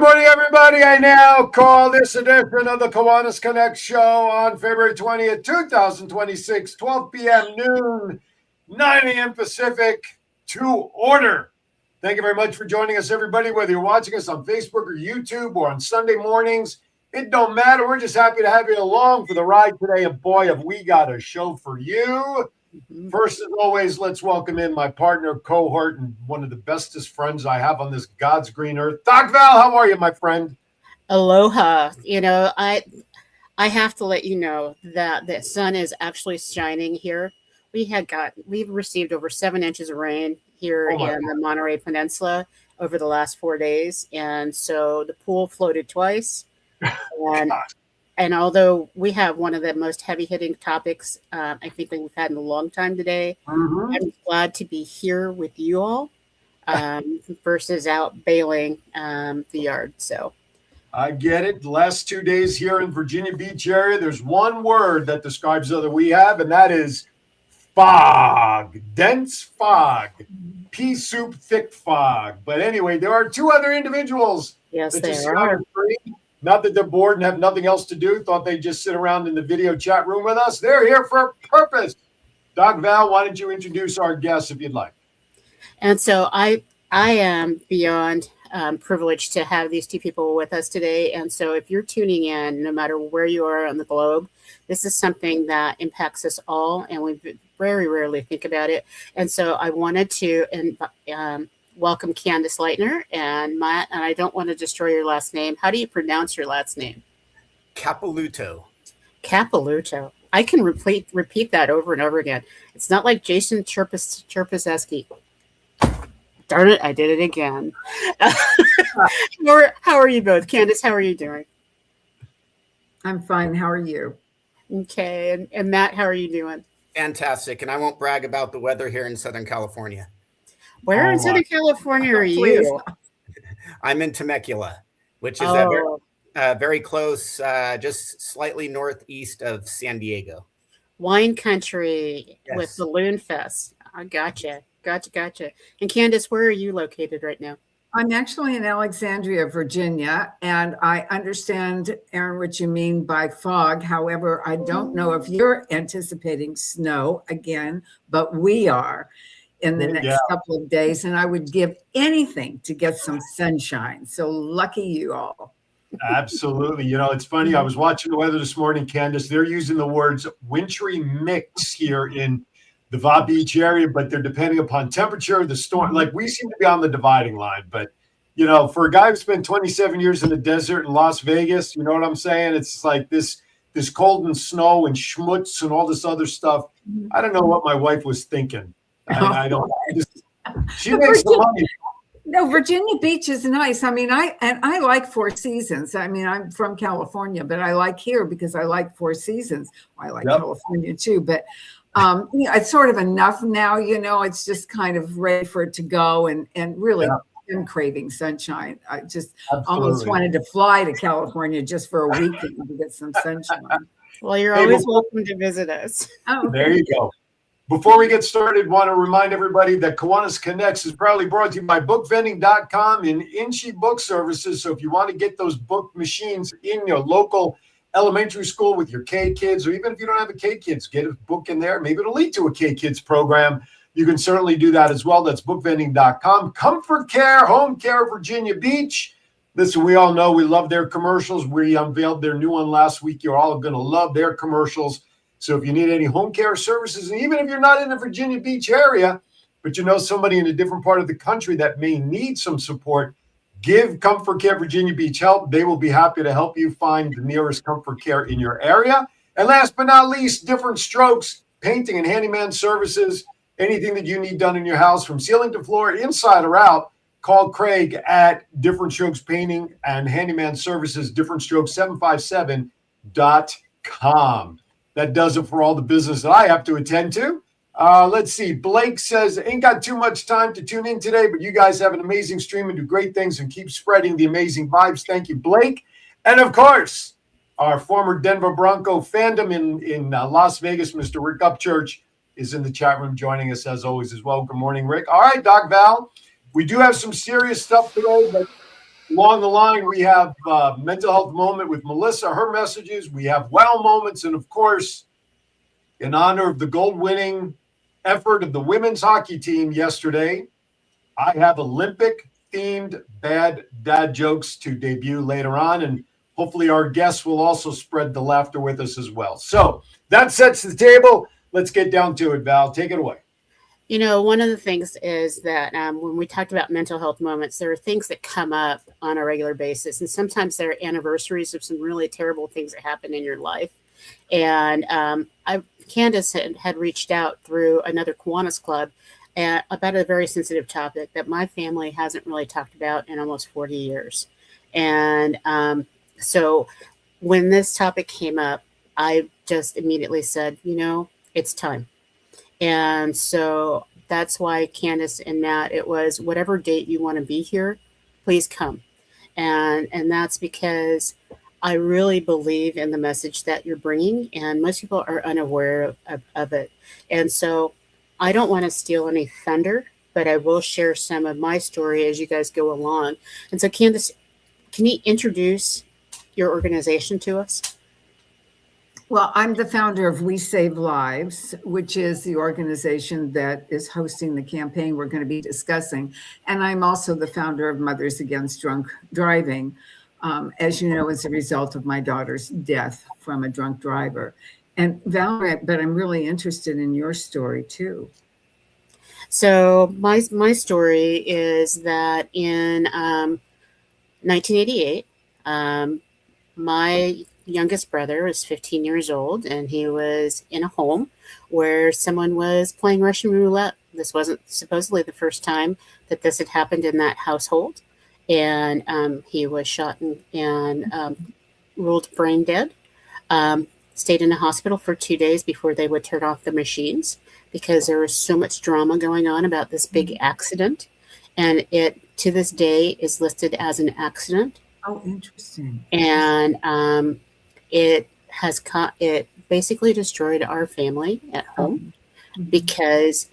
Good morning, everybody. I now call this edition of the Kiwanis Connects show on February 20th, 2026, 12 p.m. noon, 9 a.m. Pacific, to order. Thank you very much for joining us, everybody, whether you're watching us on Facebook or YouTube or on Sunday mornings. It don't matter. We're just happy to have you along for the ride today. And boy, have we got a show for you. First, as always, let's welcome in my partner, cohort, and one of the bestest friends I have on this God's green earth. Doc Val, how are you, my friend? Aloha. I have to let you know that the sun is actually shining here. We've received over 7 inches of rain here in the Monterey Peninsula over the last 4 days, and so the pool floated twice. And although we have one of the most heavy-hitting topics I think that we've had in a long time today, I'm glad to be here with you all versus out bailing the yard. So I get it. The last 2 days here in Virginia Beach area, there's one word that describes what we have, and that is fog. Dense fog. Pea soup thick fog. But anyway, there are two other individuals. Yes, there are. Not that they're bored and have nothing else to do. Thought they'd just sit around in the video chat room with us. They're here for a purpose. Doc Val, why don't you introduce our guests if you'd like? And so I am beyond privileged to have these two people with us today. And so if you're tuning in, no matter where you are on the globe, this is something that impacts us all, and we very rarely think about it. And so I wanted to welcome Candace Leitner and Matt, and I don't want to destroy your last name. How do you pronounce your last name? Capilouto. Capilouto. I can repeat that over and over again. It's not like Jason Cherpazeski. Darn it, I did it again. How are you both? Candace, how are you doing? I'm fine. How are you? Okay. And Matt, how are you doing? Fantastic. And I won't brag about the weather here in Southern California. Where in Southern California are you? I'm in Temecula, which is very close, just slightly northeast of San Diego. Wine country with Balloon Fest. I gotcha. And Candace, where are you located right now? I'm actually in Alexandria, Virginia, and I understand, Aaron, what you mean by fog. However, I don't know if you're anticipating snow again, but we are in the next couple of days, and I would give anything to get some sunshine. So lucky you all. Absolutely. It's funny. I was watching the weather this morning, Candace. They're using the words wintry mix here in the Va Beach area, but they're depending upon temperature, the storm. Like, we seem to be on the dividing line. But, for a guy who spent 27 years in the desert in Las Vegas, you know what I'm saying? It's like this cold and snow and schmutz and all this other stuff. I don't know what my wife was thinking. I don't. She makes some money. No, Virginia Beach is nice. I mean, I like Four Seasons. I mean, I'm from California, but I like here because I like Four Seasons. I like California too, but it's sort of enough now. It's just kind of ready for it to go, and really, I'm craving sunshine. I just almost wanted to fly to California just for a weekend to get some sunshine. Well, you're always welcome to visit us. Oh, there you go. Before we get started, want to remind everybody that Kiwanis Connects is proudly brought to you by bookvending.com and Inchi Book Services. So if you want to get those book machines in your local elementary school with your K-Kids, or even if you don't have a K-Kids, get a book in there. Maybe it'll lead to a K-Kids program. You can certainly do that as well. That's bookvending.com. Comfort Care, Home Care, Virginia Beach. Listen, we all know we love their commercials. We unveiled their new one last week. You're all going to love their commercials. So if you need any home care services, and even if you're not in the Virginia Beach area, but you know somebody in a different part of the country that may need some support, give Comfort Care Virginia Beach help. They will be happy to help you find the nearest Comfort Care in your area. And last but not least, Different Strokes, painting and handyman services, anything that you need done in your house from ceiling to floor, inside or out. Call Craig at Different Strokes Painting and Handyman Services, differentstrokes757.com. That does it for all the business that I have to attend to. Let's see. Blake says, ain't got too much time to tune in today, but you guys have an amazing stream and do great things and keep spreading the amazing vibes. Thank you, Blake. And, of course, our former Denver Bronco fandom in Las Vegas, Mr. Rick Upchurch, is in the chat room joining us as always as well. Good morning, Rick. All right, Doc Val, we do have some serious stuff today, but Along the line, we have Mental Health Moment with Melissa, her messages. We have Wow Moments. And of course, in honor of the gold-winning effort of the women's hockey team yesterday, I have Olympic-themed bad dad jokes to debut later on. And hopefully our guests will also spread the laughter with us as well. So that sets the table. Let's get down to it, Val. Take it away. You know, one of the things is that when we talked about mental health moments, there are things that come up on a regular basis. And sometimes they're anniversaries of some really terrible things that happen in your life. And Candace had reached out through another Kiwanis club about a very sensitive topic that my family hasn't really talked about in almost 40 years. And so when this topic came up, I just immediately said, you know, it's time. And so that's why Candace and Matt, it was whatever date you want to be here, please come. And that's because I really believe in the message that you're bringing, and most people are unaware of it. And so I don't want to steal any thunder, but I will share some of my story as you guys go along. And so Candace, can you introduce your organization to us? Well, I'm the founder of We Save Lives, which is the organization that is hosting the campaign we're going to be discussing. And I'm also the founder of Mothers Against Drunk Driving, as you know, as a result of my daughter's death from a drunk driver. And Valerie, but I'm really interested in your story too. So my story is that in 1988, my youngest brother was 15 years old, and he was in a home where someone was playing Russian roulette. This wasn't supposedly the first time that this had happened in that household. And he was shot and ruled brain dead. Stayed in a hospital for 2 days before they would turn off the machines because there was so much drama going on about this big accident. And it, to this day, is listed as an accident. Oh, interesting. And it basically destroyed our family at home because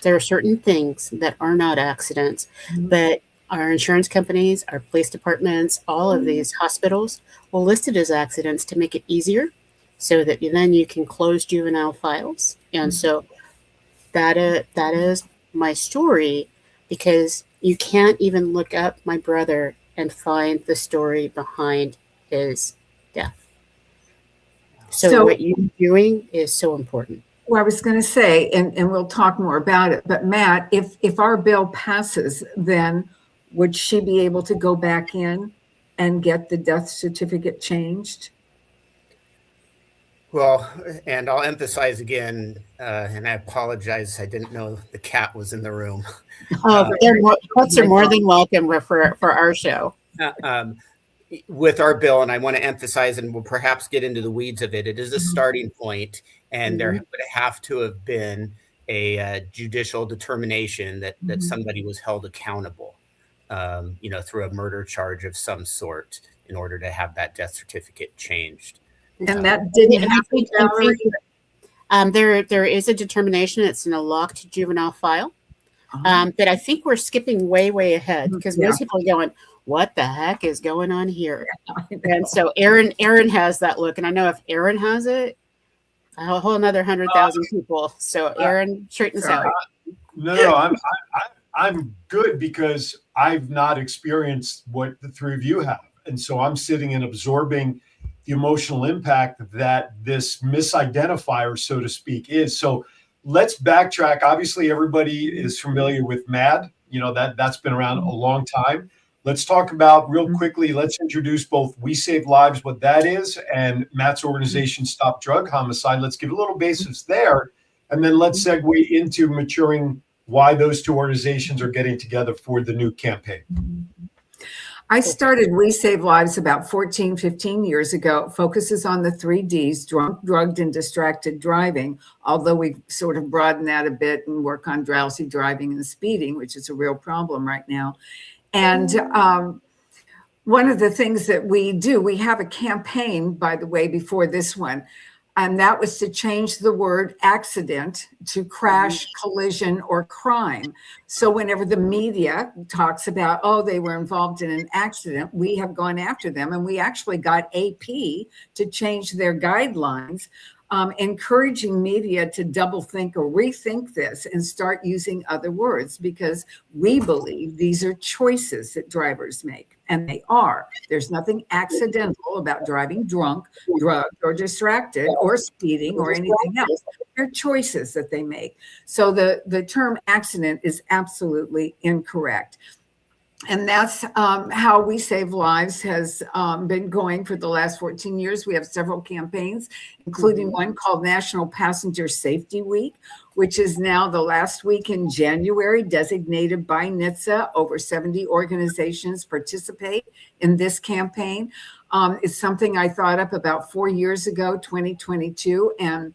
there are certain things that are not accidents, but our insurance companies, our police departments, all of these hospitals will list it as accidents to make it easier so that then you can close juvenile files. And so that is my story, because you can't even look up my brother and find the story behind his death. So what you're doing is so important. Well, I was going to say, and we'll talk more about it, but Matt, if our bill passes, then would she be able to go back in and get the death certificate changed? Well, and I'll emphasize again, and I apologize, I didn't know the cat was in the room. Pets are more than welcome for our show. With our bill, and I want to emphasize, and we'll perhaps get into the weeds of it, it is a starting point, and there would have to have been a judicial determination that somebody was held accountable, through a murder charge of some sort in order to have that death certificate changed. And that didn't happen, Valerie? There is a determination. It's in a locked juvenile file. But I think we're skipping way ahead, because most people are going, what the heck is going on here? And so Aaron has that look. And I know if Aaron has it, a whole another 100,000 people. So Aaron, straighten us out. No, I'm good, because I've not experienced what the three of you have. And so I'm sitting and absorbing the emotional impact that this misidentifier, so to speak, is. So let's backtrack. Obviously, everybody is familiar with MAD. You know, that's been around a long time. Let's talk about real quickly. Let's introduce both We Save Lives, what that is, and Matt's organization, Stop Drug Homicide. Let's give a little basis there, and then let's segue into maturing why those two organizations are getting together for the new campaign. I started We Save Lives about 15 years ago. It focuses on the 3 Ds, drunk, drugged, and distracted driving, although we've sort of broadened that a bit and work on drowsy driving and speeding, which is a real problem right now. And one of the things that we do, we have a campaign, by the way, before this one. And that was to change the word accident to crash, collision, or crime. So whenever the media talks about, oh, they were involved in an accident, we have gone after them. And we actually got AP to change their guidelines, encouraging media to double think or rethink this and start using other words, because we believe these are choices that drivers make, and they are. There's nothing accidental about driving drunk, drugged, or distracted, or speeding, or anything else. They're choices that they make. So the term accident is absolutely incorrect. And that's how We Save Lives has been going for the last 14 years. We have several campaigns, including one called National Passenger Safety Week, which is now the last week in January, designated by NHTSA. Over 70 organizations participate in this campaign. It's something I thought up about 4 years ago, 2022, and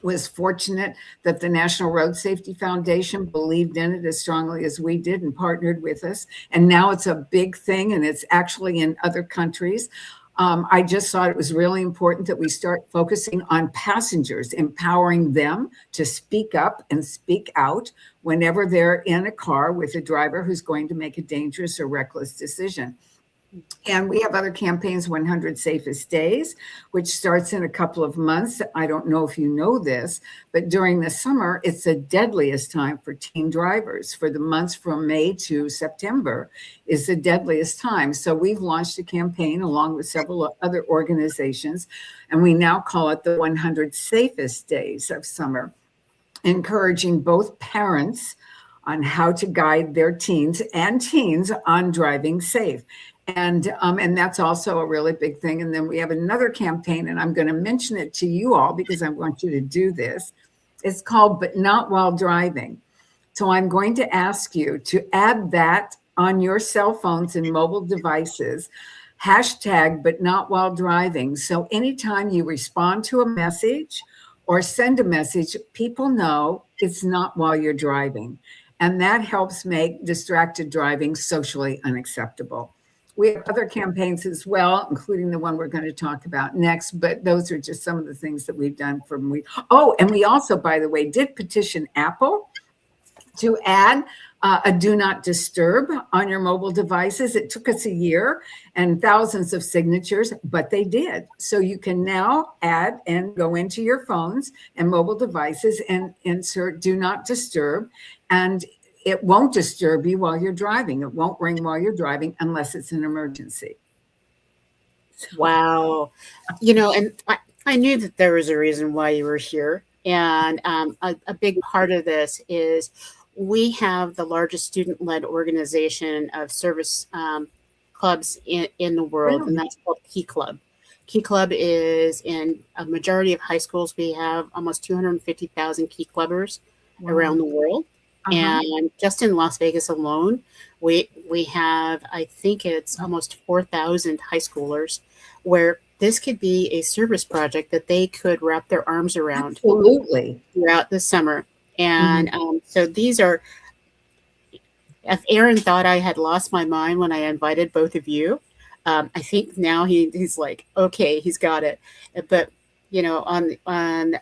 was fortunate that the National Road Safety Foundation believed in it as strongly as we did and partnered with us. And now it's a big thing, and it's actually in other countries. I just thought it was really important that we start focusing on passengers, empowering them to speak up and speak out whenever they're in a car with a driver who's going to make a dangerous or reckless decision. And we have other campaigns, 100 Safest Days, which starts in a couple of months. I don't know if you know this, but during the summer, it's the deadliest time for teen drivers. For the months from May to September is the deadliest time. So we've launched a campaign along with several other organizations, and we now call it the 100 Safest Days of Summer, encouraging both parents on how to guide their teens on driving safe. And that's also a really big thing. And then we have another campaign, and I'm going to mention it to you all because I want you to do this. It's called But Not While Driving. So I'm going to ask you to add that on your cell phones and mobile devices, hashtag But Not While Driving. So anytime you respond to a message or send a message, people know it's not while you're driving. And that helps make distracted driving socially unacceptable. We have other campaigns as well, including the one we're going to talk about next, but those are just some of the things that we've done from and we also, by the way, did petition Apple to add a do not disturb on your mobile devices. It took us a year and thousands of signatures, but they did. So you can now add and go into your phones and mobile devices and insert do not disturb, and it won't disturb you while you're driving. It won't ring while you're driving unless it's an emergency. Wow. And I knew that there was a reason why you were here. And a big part of this is we have the largest student-led organization of service clubs in the world, and that's called Key Club. Key Club is in a majority of high schools. We have almost 250,000 Key Clubbers around the world. And just in Las Vegas alone, we have, I think it's almost 4,000 high schoolers where this could be a service project that they could wrap their arms around. Absolutely. Throughout the summer. And so these are, if Aaron thought I had lost my mind when I invited both of you, I think now he's like, okay, he's got it. But, on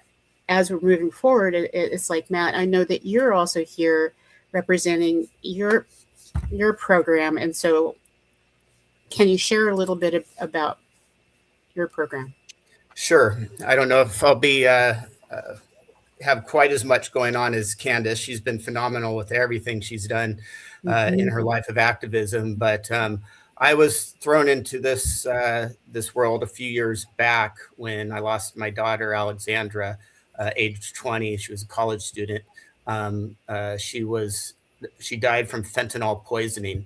as we're moving forward, it's like, Matt, I know that you're also here representing your program. And so can you share a little bit about your program? Sure. I don't know if I'll be have quite as much going on as Candace. She's been phenomenal with everything she's done in her life of activism. But I was thrown into this world a few years back when I lost my daughter, Alexandra, age 20. She was a college student. She died from fentanyl poisoning,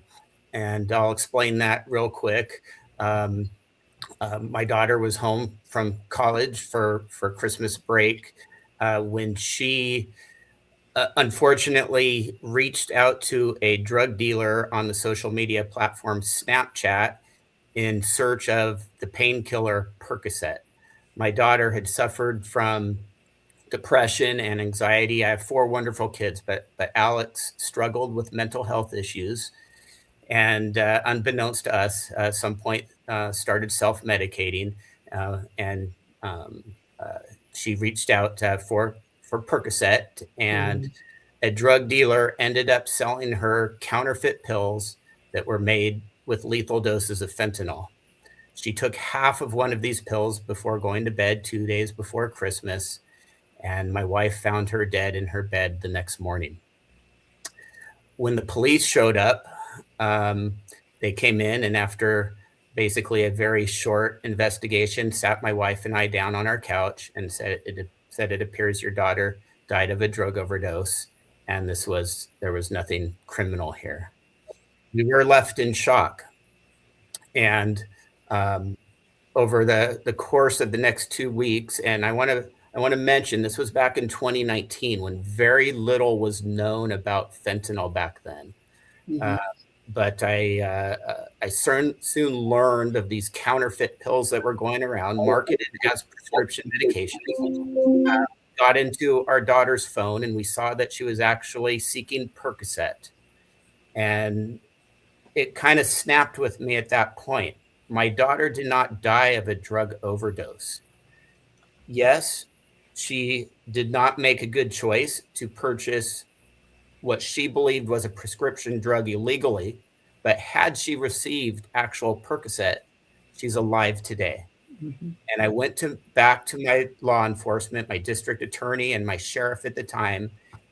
and I'll explain that real quick. My daughter was home from college for Christmas break when she unfortunately reached out to a drug dealer on the social media platform Snapchat in search of the painkiller Percocet. My daughter had suffered from depression and anxiety. I have 4 wonderful kids, but Alex struggled with mental health issues, and unbeknownst to us, at some point started self-medicating, and she reached out for Percocet, and a drug dealer ended up selling her counterfeit pills that were made with lethal doses of fentanyl. She took half of one of these pills before going to bed 2 days before Christmas, and my wife found her dead in her bed the next morning. When the police showed up, they came in, and after basically a very short investigation, sat my wife and I down on our couch and said, it appears your daughter died of a drug overdose, and there was nothing criminal here. We were left in shock. And over the course of the next 2 weeks, and I want to mention, this was back in 2019 when very little was known about fentanyl back then. But I soon learned of these counterfeit pills that were going around, marketed as prescription medications. Got into our daughter's phone, and we saw that she was actually seeking Percocet. And it kind of snapped with me at that point. My daughter did not die of a drug overdose. Yes, she did not make a good choice to purchase what she believed was a prescription drug illegally, but had she received actual Percocet, she's alive today. And I went back to my law enforcement, my district attorney and my sheriff at the time,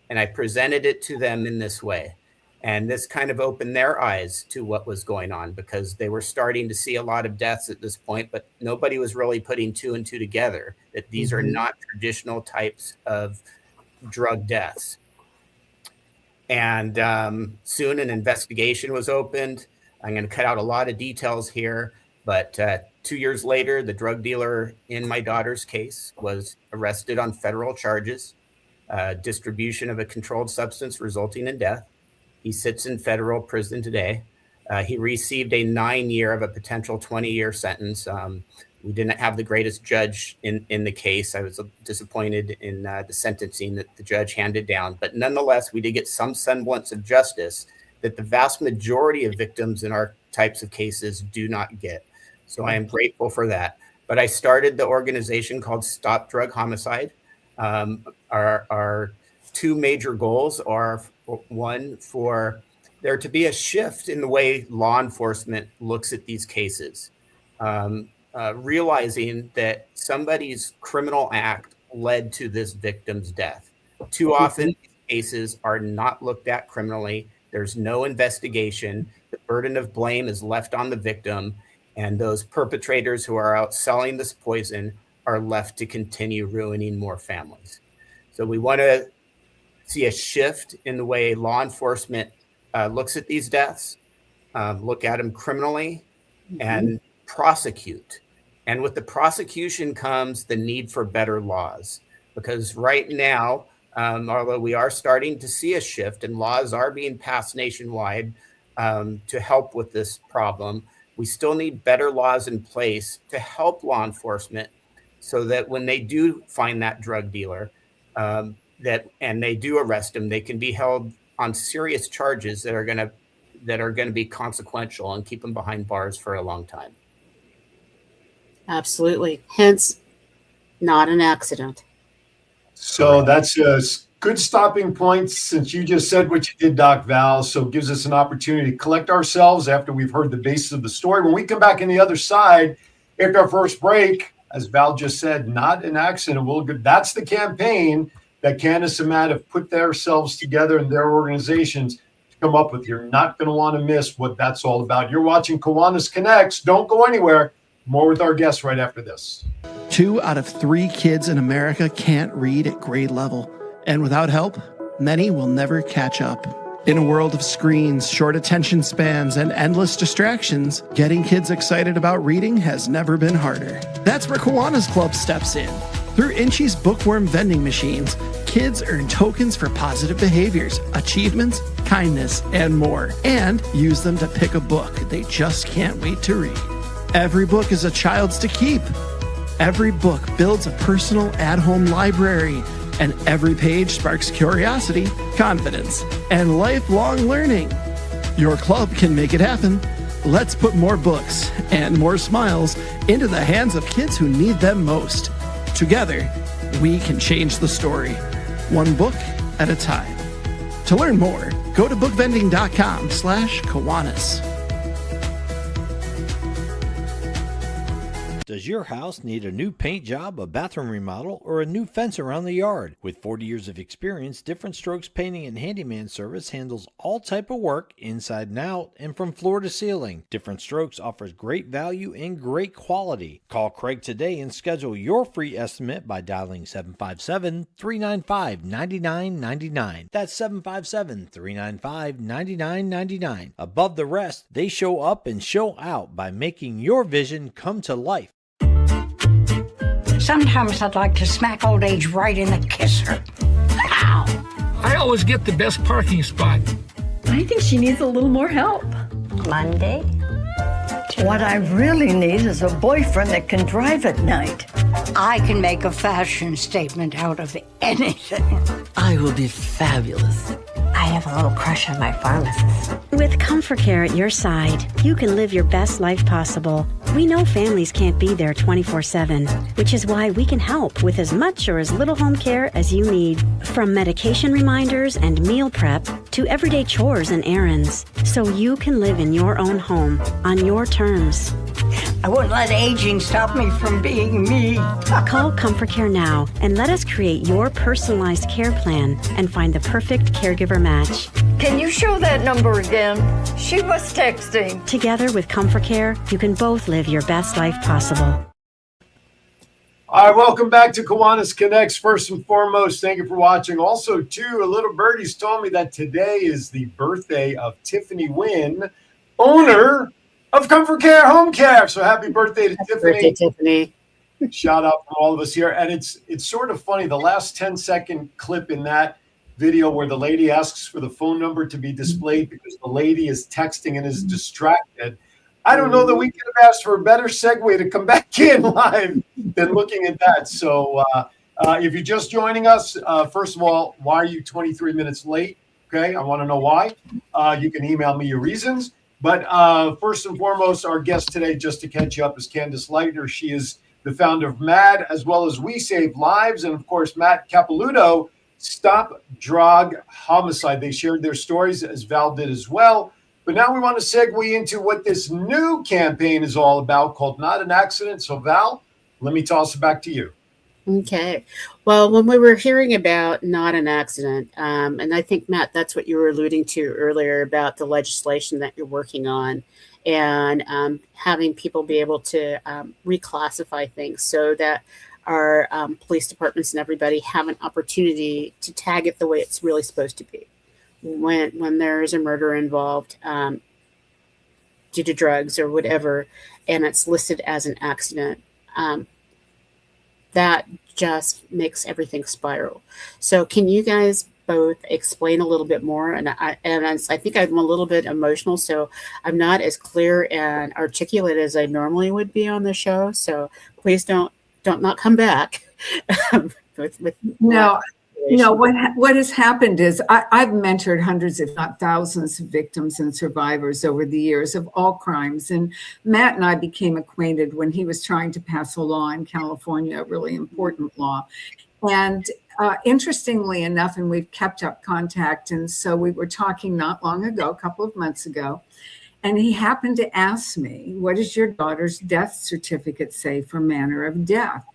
and I presented it to them in this way. And this kind of opened their eyes to what was going on, because they were starting to see a lot of deaths at this point, but nobody was really putting 2 and 2 together, that these are not traditional types of drug deaths. And soon an investigation was opened. I'm going to cut out a lot of details here, but 2 years later, the drug dealer in my daughter's case was arrested on federal charges, distribution of a controlled substance resulting in death. He sits in federal prison today. He received a 9-year of a potential 20-year sentence. We didn't have the greatest judge in the case. I was disappointed in the sentencing that the judge handed down. But nonetheless, we did get some semblance of justice that the vast majority of victims in our types of cases do not get. So I am grateful for that. But I started the organization called Stop Drug Homicide. Our 2 major goals are, one, for there to be a shift in the way law enforcement looks at these cases. Realizing that somebody's criminal act led to this victim's death. Too often, cases are not looked at criminally. There's no investigation. The burden of blame is left on the victim, and those perpetrators who are out selling this poison are left to continue ruining more families. So we want to see a shift in the way law enforcement looks at these deaths, look at them criminally, and prosecute. And with the prosecution comes the need for better laws, because right now, although we are starting to see a shift and laws are being passed nationwide to help with this problem, we still need better laws in place to help law enforcement so that when they do find that drug dealer and they do arrest them, they can be held on serious charges that are going to be consequential and keep them behind bars for a long time. Absolutely. Hence, not an accident. So that's a good stopping point, since you just said what you did, Doc Val. So it gives us an opportunity to collect ourselves after we've heard the basis of the story. When we come back on the other side, after our first break, as Val just said, not an accident. That's the campaign that Candace and Matt have put themselves together in their organizations to come up with. You're not going to want to miss what that's all about. You're watching Kiwanis Connects. Don't go anywhere. More with our guests right after this. 2 out of 3 kids in America can't read at grade level. And without help, many will never catch up. In a world of screens, short attention spans, and endless distractions, getting kids excited about reading has never been harder. That's where Kiwanis Club steps in. Through Inchy's bookworm vending machines, kids earn tokens for positive behaviors, achievements, kindness, and more, and use them to pick a book they just can't wait to read. Every book is a child's to keep. Every book builds a personal at-home library, and every page sparks curiosity, confidence, and lifelong learning. Your club can make it happen. Let's put more books and more smiles into the hands of kids who need them most. Together, we can change the story, one book at a time. To learn more, go to bookvending.com/Kiwanis. Does your house need a new paint job, a bathroom remodel, or a new fence around the yard? With 40 years of experience, Different Strokes Painting and Handyman Service handles all type of work inside and out and from floor to ceiling. Different Strokes offers great value and great quality. Call Craig today and schedule your free estimate by dialing 757-395-9999. That's 757-395-9999. Above the rest, they show up and show out by making your vision come to life. Sometimes I'd like to smack old age right in the kisser. Ow! I always get the best parking spot. I think she needs a little more help. Monday? What I really need is a boyfriend that can drive at night. I can make a fashion statement out of anything. I will be fabulous. I have a little crush on my pharmacist. With Comfort Care at your side, you can live your best life possible. We know families can't be there 24/7, which is why we can help with as much or as little home care as you need. From medication reminders and meal prep to everyday chores and errands, so you can live in your own home on your terms. I wouldn't let aging stop me from being me. Call Comfort Care now and let us create your personalized care plan and find the perfect caregiver match. Can you show that number again? She was texting. Together with Comfort Care, you can both live your best life possible. All right, welcome back to Kiwanis Connects. First and foremost, thank you for watching. Also, too, a little birdie's told me that today is the birthday of Tiffany Wynn, owner of Comfort Care Home Care. So happy birthday to Tiffany. Birthday, Tiffany. Shout out from all of us here. And it's sort of funny, the last 10-second clip in that video where the lady asks for the phone number to be displayed because the lady is texting and is distracted. I don't know that we could have asked for a better segue to come back in live than looking at that. So if you're just joining us, first of all, why are you 23 minutes late? Okay, I want to know why. You can email me your reasons. But first and foremost, our guest today, just to catch you up, is Candace Leitner. She is the founder of MAD, as well as We Save Lives. And, of course, Matt Capilouto, Stop Drug Homicide. They shared their stories, as Val did as well. But now we want to segue into what this new campaign is all about, called Not an Accident. So, Val, let me toss it back to you. Okay. Well, when we were hearing about Not an Accident, and I think, Matt, that's what you were alluding to earlier about the legislation that you're working on and having people be able to reclassify things so that our police departments and everybody have an opportunity to tag it the way it's really supposed to be. When there is a murder involved due to drugs or whatever, and it's listed as an accident, that just makes everything spiral. So can you guys both explain a little bit more? And I think I'm a little bit emotional, so I'm not as clear and articulate as I normally would be on the show. So please don't not come back. No, what has happened is I've mentored hundreds, if not thousands, of victims and survivors over the years of all crimes. And Matt and I became acquainted when he was trying to pass a law in California, a really important law. And interestingly enough, and we've kept up contact. And so we were talking not long ago, a couple of months ago, and he happened to ask me, what does your daughter's death certificate say for manner of death?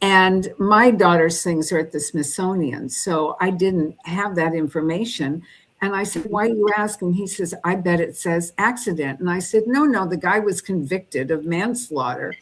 And my daughter's things are at the Smithsonian, so I didn't have that information. And I said, why are you asking? He says, I bet it says accident. And I said, no, the guy was convicted of manslaughter.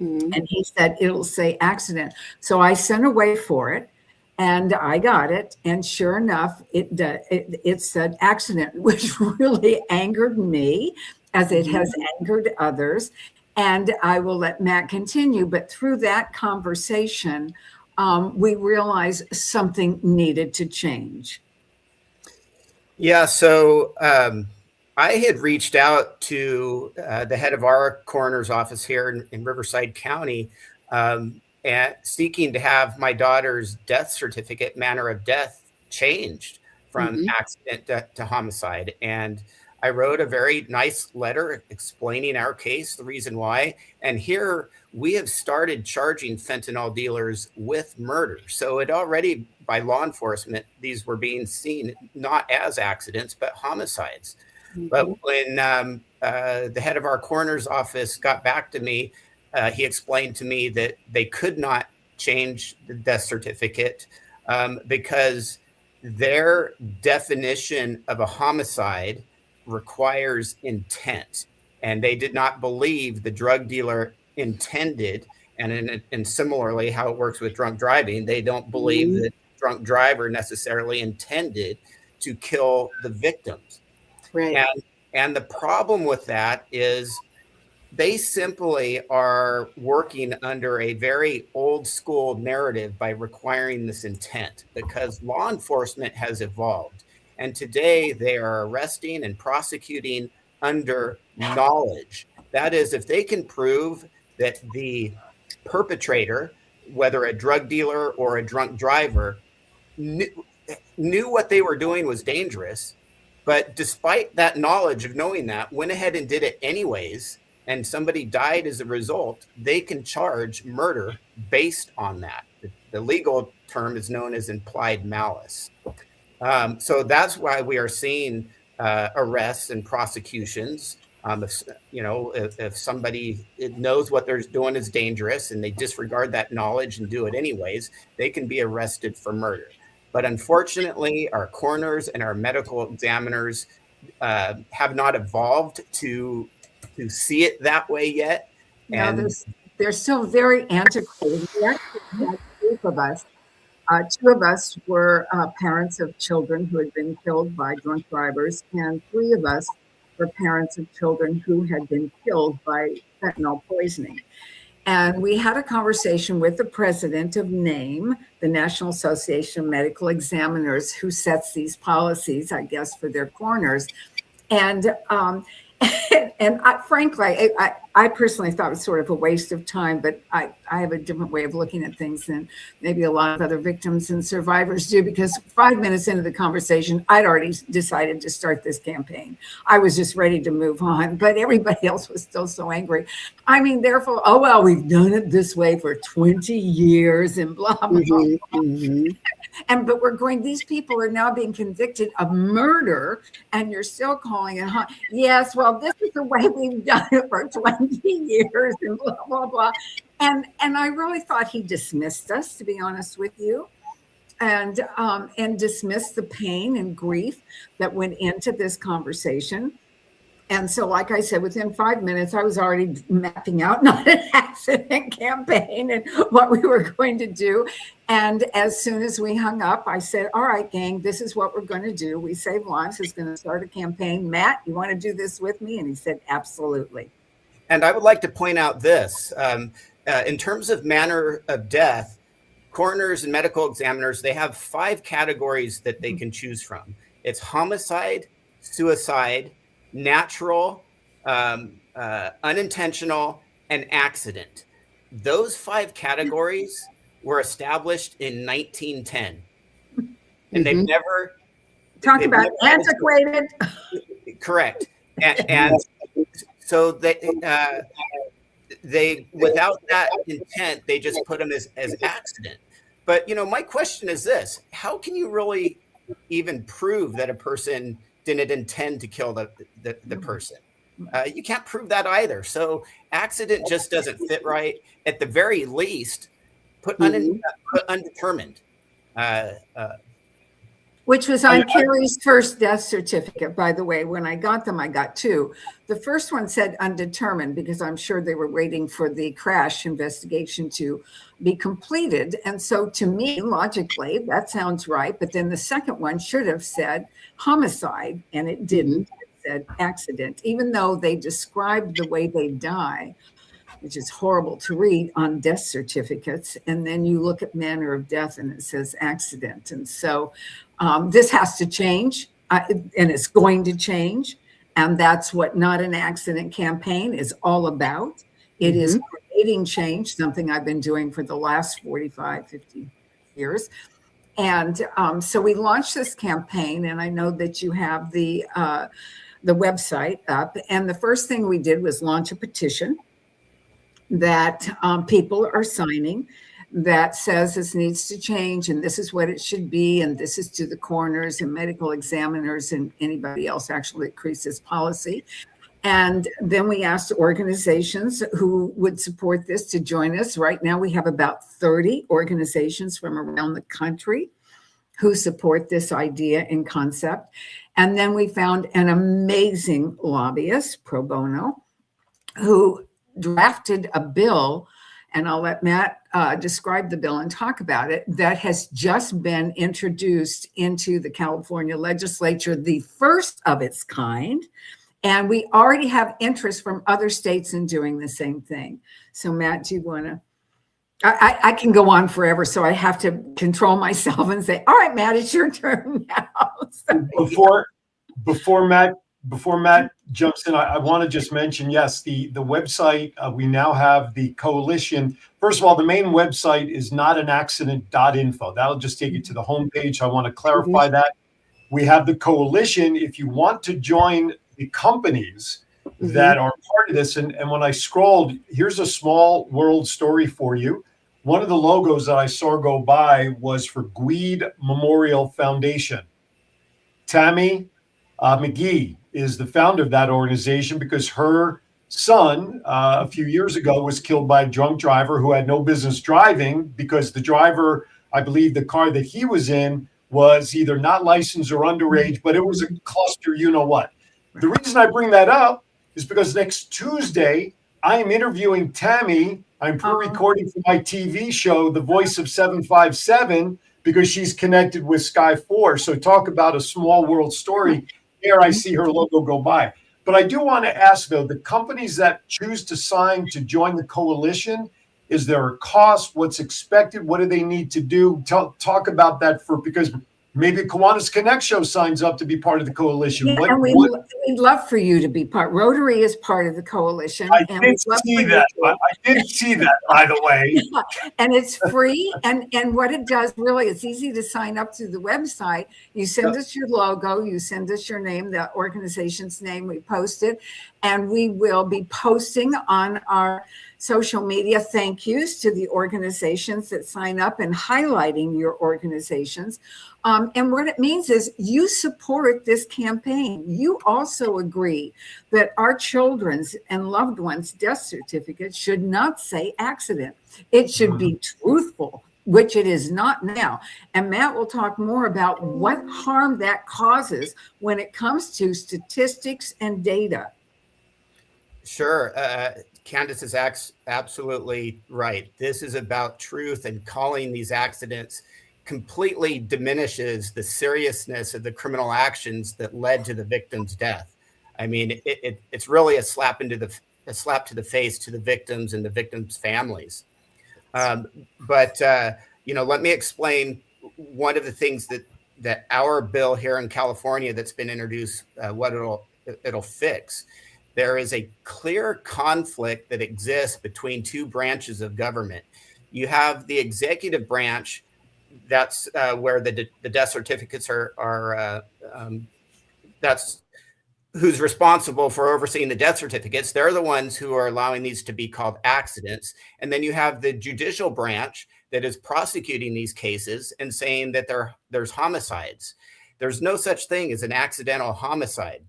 Mm-hmm. And he said, it'll say accident. So I sent away for it, and I got it. And sure enough, it said accident, which really angered me, as it has angered others. And I will let Matt continue. But through that conversation, we realized something needed to change. Yeah, so I had reached out to the head of our coroner's office here in Riverside County, and seeking to have my daughter's death certificate, manner of death, changed from accident to homicide. And I wrote a very nice letter explaining our case, the reason why. And here we have started charging fentanyl dealers with murder. So it already, by law enforcement, these were being seen not as accidents, but homicides. Mm-hmm. But when the head of our coroner's office got back to me, he explained to me that they could not change the death certificate because their definition of a homicide requires intent, and they did not believe the drug dealer intended. And similarly, how it works with drunk driving, they don't believe that drunk driver necessarily intended to kill the victims. Right. And the problem with that is they simply are working under a very old school narrative by requiring this intent, because law enforcement has evolved. And today they are arresting and prosecuting under knowledge. That is, if they can prove that the perpetrator, whether a drug dealer or a drunk driver, knew what they were doing was dangerous, but despite that knowledge of knowing that, went ahead and did it anyways, and somebody died as a result, they can charge murder based on that. The legal term is known as implied malice. So that's why we are seeing arrests and prosecutions. If somebody knows what they're doing is dangerous and they disregard that knowledge and do it anyways, they can be arrested for murder. But unfortunately, our coroners and our medical examiners have not evolved to see it that way yet. And they're still very antiquated. We actually had a group of us. Two of us were parents of children who had been killed by drunk drivers, and three of us were parents of children who had been killed by fentanyl poisoning. And we had a conversation with the president of NAME, the National Association of Medical Examiners, who sets these policies, I guess, for their coroners. And frankly, I personally thought it was sort of a waste of time, but I have a different way of looking at things than maybe a lot of other victims and survivors do, because 5 minutes into the conversation, I'd already decided to start this campaign. I was just ready to move on, but everybody else was still so angry. I mean, therefore, oh, well, we've done it this way for 20 years and blah, blah, blah. But we're going, these people are now being convicted of murder, and you're still calling it, yes, well, this is the way we've done it for 20 years and blah, blah, blah. And I really thought he dismissed us, to be honest with you, and dismissed the pain and grief that went into this conversation. And so, like I said, within 5 minutes, I was already mapping out not an accident campaign and what we were going to do. And as soon as we hung up, I said, all right, gang, this is what we're going to do. We Save Lives is going to start a campaign. Matt, you want to do this with me? And he said, absolutely. And I would like to point out this. In terms of manner of death, coroners and medical examiners, they have 5 categories that they can choose from. It's homicide, suicide, natural, unintentional, and accident. Those 5 categories were established in 1910, and they've never talked about antiquated. Correct, and so they without that intent, they just put them as accident. But my question is this: how can you really even prove that a person didn't intend to kill the person? You can't prove that either. So accident just doesn't fit right. At the very least, put undetermined. Which was on Carrie's first death certificate, by the way. When I got them, I got 2. The first one said undetermined, because I'm sure they were waiting for the crash investigation to be completed. And so to me, logically, that sounds right. But then the second one should have said homicide, and it didn't. It said accident, even though they described the way they die, which is horrible to read on death certificates. And then you look at manner of death and it says accident. And so this has to change, and it's going to change. And that's what Not an Accident campaign is all about. It is creating change, something I've been doing for the last 45, 50 years. And so we launched this campaign, and I know that you have the the website up. And the first thing we did was launch a petition that people are signing that says this needs to change and this is what it should be. And this is to the coroners and medical examiners and anybody else actually that creates this policy. And then we asked organizations who would support this to join us. Right now, we have about 30 organizations from around the country who support this idea and concept. And then we found an amazing lobbyist, pro bono, who drafted a bill, and I'll let Matt describe the bill and talk about it, that has just been introduced into the California legislature, the first of its kind. And we already have interest from other states in doing the same thing. So Matt, do you want to? I can go on forever, so I have to control myself and say, all right, Matt, it's your turn now. Before Matt jumps in, I want to just mention, yes, the website, we now have the coalition. First of all, the main website is notanaccident.info. That'll just take you to the homepage. I want to clarify that. We have the coalition. If you want to join the companies that are part of this, and when I scrolled, here's a small world story for you. One of the logos that I saw go by was for Gweed Memorial Foundation. Tammy McGee is the founder of that organization because her son a few years ago was killed by a drunk driver who had no business driving because the driver, I believe the car that he was in was either not licensed or underage, but it was a cluster, you know what. The reason I bring that up is because next Tuesday, I am interviewing Tammy. I'm pre-recording for my TV show, The Voice of 757, because she's connected with Sky 4. So talk about a small world story. Here I see her logo go by. But I do want to ask, though, the companies that choose to sign to join the coalition, is there a cost? What's expected? What do they need to do? Talk about that because maybe Kiwanis Connects show signs up to be part of the coalition. Yeah, and we'd love for you to be part. Rotary is part of the coalition. I did see that. I did see that, by the way. And it's free. And what it does, really, it's easy to sign up through the website. You send us your logo. You send us your name, the organization's name. We post it. And we will be posting on our social media thank yous to the organizations that sign up and highlighting your organizations. And what it means is you support this campaign. You also agree that our children's and loved ones' death certificates should not say accident. It should be truthful, which it is not now. And Matt will talk more about what harm that causes when it comes to statistics and data. Sure. Candace is absolutely right. This is about truth, and calling these accidents completely diminishes the seriousness of the criminal actions that led to the victim's death. I mean, it's really a slap to the face to the victims and the victims' families. But let me explain one of the things that our bill here in California that's been introduced, what it'll fix. There is a clear conflict that exists between two branches of government. You have the executive branch, that's where the death certificates are that's who's responsible for overseeing the death certificates. They're the ones who are allowing these to be called accidents. And then you have the judicial branch that is prosecuting these cases and saying that there's homicides. There's no such thing as an accidental homicide.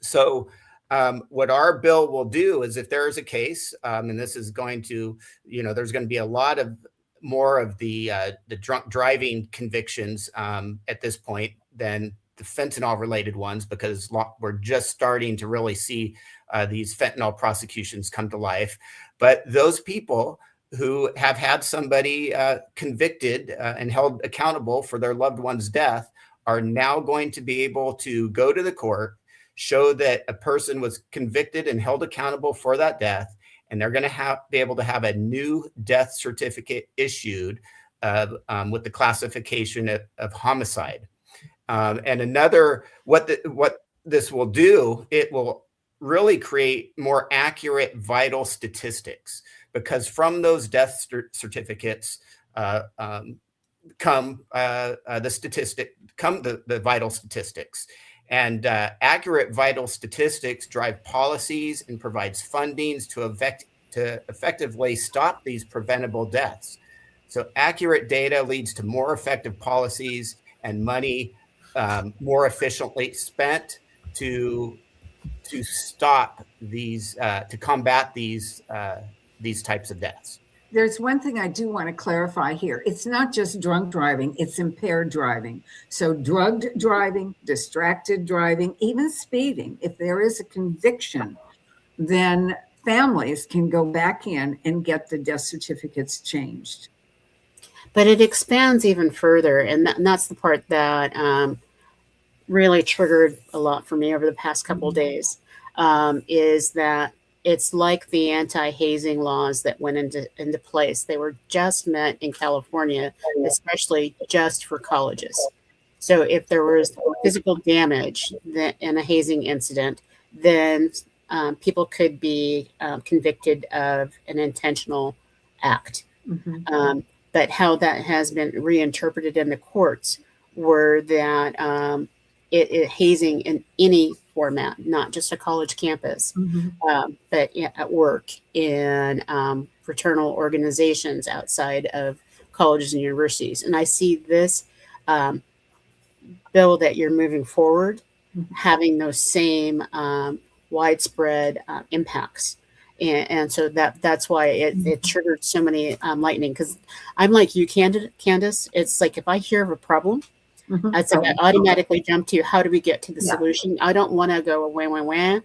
So what our bill will do is, if there is a case, and this is going to, there's going to be a lot of more of the drunk driving convictions at this point than the fentanyl related ones, because we're just starting to really see these fentanyl prosecutions come to life. But those people who have had somebody convicted and held accountable for their loved one's death are now going to be able to go to the court, show that a person was convicted and held accountable for that death, and they're going to be able to have a new death certificate issued with the classification of homicide. And what this will do, it will really create more accurate vital statistics, because from those death certificates come the vital statistics. And accurate vital statistics drive policies and provides fundings to effectively stop these preventable deaths. So accurate data leads to more effective policies and money more efficiently spent to stop these, to combat these types of deaths. There's one thing I do want to clarify here. It's not just drunk driving, it's impaired driving. So drugged driving, distracted driving, even speeding. If there is a conviction, then families can go back in and get the death certificates changed. But it expands even further. And that's the part that really triggered a lot for me over the past couple of days, is that it's like the anti-hazing laws that went into place. They were just meant in California, especially just for colleges. So if there was physical damage in a hazing incident, then people could be convicted of an intentional act. Mm-hmm. But how that has been reinterpreted in the courts were that it hazing in any format, not just a college campus, but at work, in fraternal organizations outside of colleges and universities. And I see this bill that you're moving forward having those same widespread impacts. And so that's why it triggered so many lightning, because I'm like you, Candace. It's like if I hear of a problem, it's like I automatically jump to how do we get to the solution. I don't want to go wah,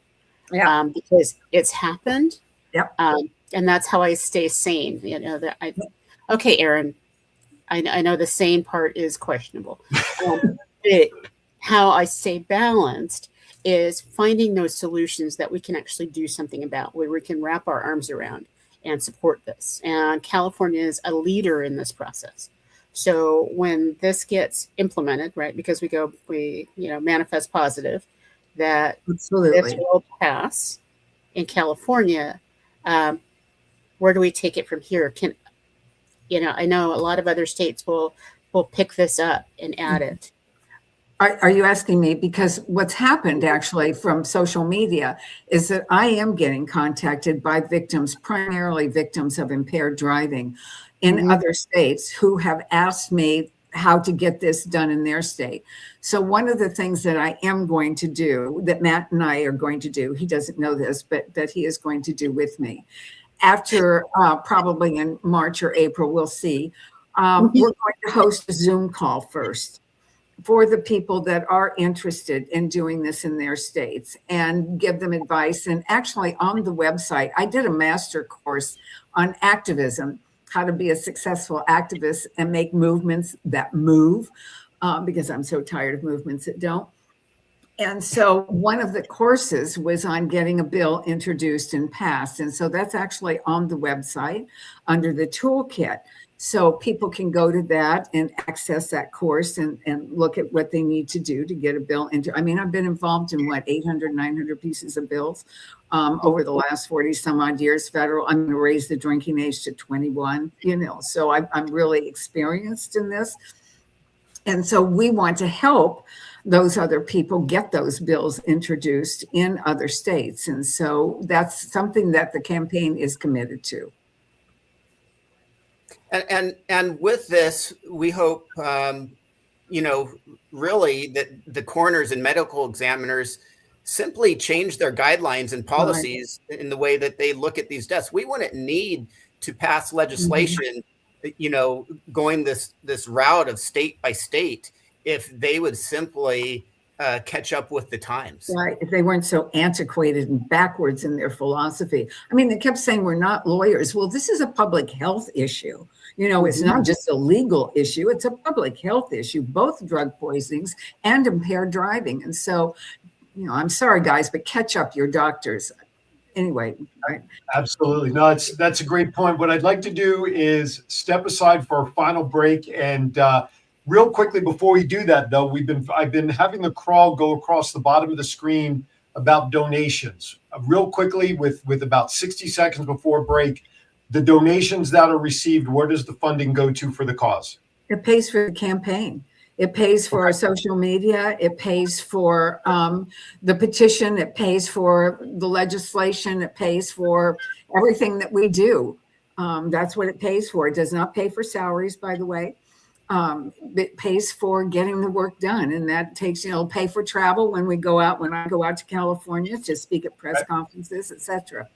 because it's happened. And that's how I stay sane. You know that okay, Aaron, I know the sane part is questionable. How I stay balanced is finding those solutions that we can actually do something about, where we can wrap our arms around and support this. And California is a leader in this process. So when this gets implemented, right, because we manifest positive that this will pass in California, where do we take it from here? I know a lot of other states will pick this up and add it. Are you asking me? Because what's happened actually from social media is that I am getting contacted by victims, primarily victims of impaired driving in other states, who have asked me how to get this done in their state. So one of the things that I am going to do, that Matt and I are going to do, he doesn't know this, but that he is going to do with me, after probably in March or April, we'll see, we're going to host a Zoom call first for the people that are interested in doing this in their states, and give them advice. And actually on the website, I did a master course on activism, how to be a successful activist and make movements that move, because I'm so tired of movements that don't. And so one of the courses was on getting a bill introduced and passed. And so that's actually on the website under the toolkit. So people can go to that and access that course and look at what they need to do to get a bill into. I mean, I've been involved in 800, 900 pieces of bills over the last 40 some odd years. Federal, I'm going to raise the drinking age to 21, so I'm really experienced in this. And so we want to help those other people get those bills introduced in other states. And so that's something that the campaign is committed to. And with this, we hope, really that the coroners and medical examiners simply change their guidelines and policies in the way that they look at these deaths. We wouldn't need to pass legislation, going this route of state by state, if they would simply catch up with the times. Right. If they weren't so antiquated and backwards in their philosophy. I mean, they kept saying we're not lawyers. Well, this is a public health issue. It's not just a legal issue. It's a public health issue, both drug poisonings and impaired driving. And so, I'm sorry, guys, but catch up your doctors. Anyway. Right. Absolutely. No, that's a great point. What I'd like to do is step aside for a final break. And real quickly before we do that, though, I've been having the crawl go across the bottom of the screen about donations. Real quickly, with about 60 seconds before break, the donations that are received, where does the funding go to for the cause? It pays for the campaign. It pays for our social media. It pays for the petition. It pays for the legislation. It pays for everything that we do. That's what it pays for. It does not pay for salaries, by the way. It pays for getting the work done, and that takes, pay for travel when I go out to California to speak at press conferences, etc.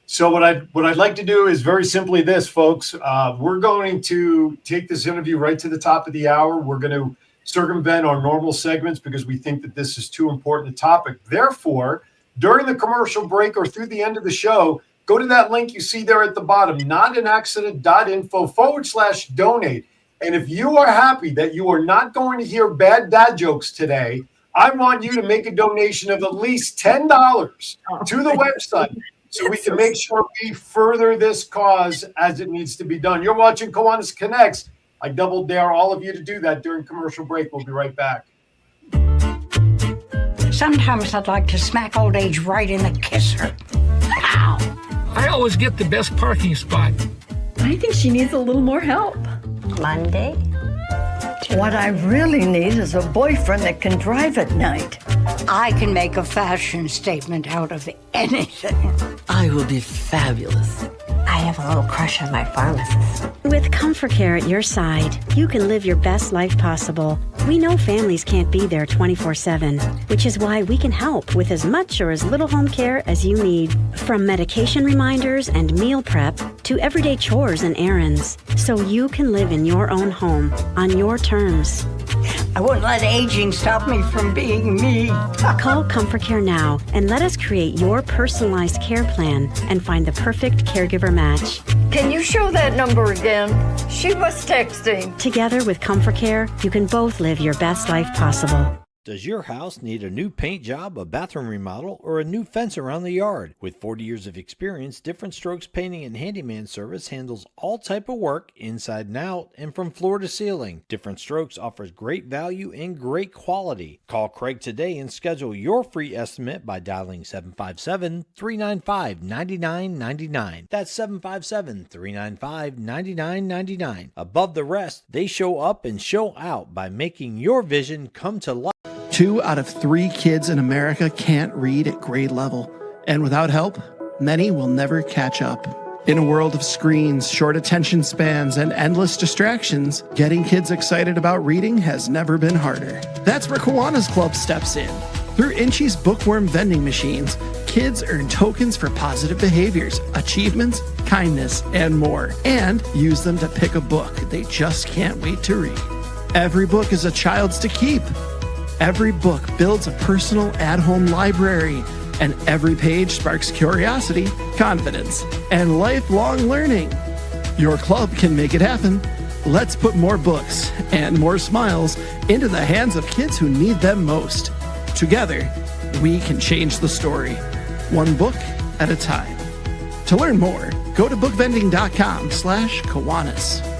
So what I'd like to do is very simply this, folks. We're going to take this interview right to the top of the hour. We're going to circumvent our normal segments because we think that this is too important a topic. Therefore, during the commercial break or through the end of the show, go to that link you see there at the bottom, notanaccident.info/donate. And if you are happy that you are not going to hear bad dad jokes today, I want you to make a donation of at least $10 to the website, so we can make sure we further this cause as it needs to be done. You're watching Kiwanis Connects. I double dare all of you to do that during commercial break. We'll be right back. Sometimes I'd like to smack old age right in the kisser. Ow! I always get the best parking spot. I think she needs a little more help. Monday. What I really need is a boyfriend that can drive at night. I can make a fashion statement out of anything. I will be fabulous. I have a little crush on my pharmacist. With Comfort Care at your side, you can live your best life possible. We know families can't be there 24/7, which is why we can help with as much or as little home care as you need. From medication reminders and meal prep to everyday chores and errands, so you can live in your own home on your terms. I won't let aging stop me from being me. Call Comfort Care now and let us create your personalized care plan and find the perfect caregiver match. Can you show that number again? She was texting. Together with Comfort Care, you can both live your best life possible. Does your house need a new paint job, a bathroom remodel, or a new fence around the yard? With 40 years of experience, Different Strokes Painting and Handyman Service handles all type of work inside and out and from floor to ceiling. Different Strokes offers great value and great quality. Call Craig today and schedule your free estimate by dialing 757-395-9999. That's 757-395-9999. Above the rest, they show up and show out by making your vision come to life. 2 out of 3 kids in America can't read at grade level. And without help, many will never catch up. In a world of screens, short attention spans, and endless distractions, getting kids excited about reading has never been harder. That's where Kiwanis Club steps in. Through Inchy's bookworm vending machines, kids earn tokens for positive behaviors, achievements, kindness, and more, and use them to pick a book they just can't wait to read. Every book is a child's to keep. Every book builds a personal at-home library, and every page sparks curiosity, confidence, and lifelong learning. Your club can make it happen. Let's put more books and more smiles into the hands of kids who need them most. Together, we can change the story, one book at a time. To learn more, go to bookvending.com/Kiwanis.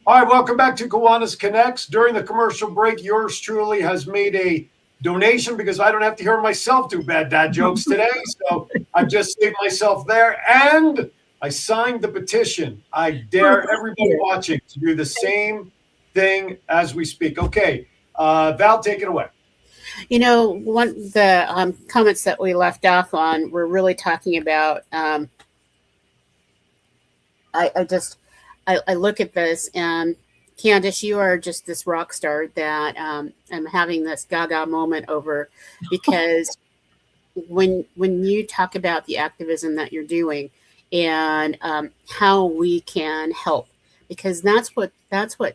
All right, welcome back to Kiwanis Connects. During the commercial break, yours truly has made a donation because I don't have to hear myself do bad dad jokes today. So I just saved myself there. And I signed the petition. I dare everybody watching to do the same thing as we speak. Okay, Val, take it away. One of the comments that we left off on, we're really talking about, I look at this, and Candace, you are just this rock star that I'm having this gaga moment over, because when you talk about the activism that you're doing and how we can help, because that's what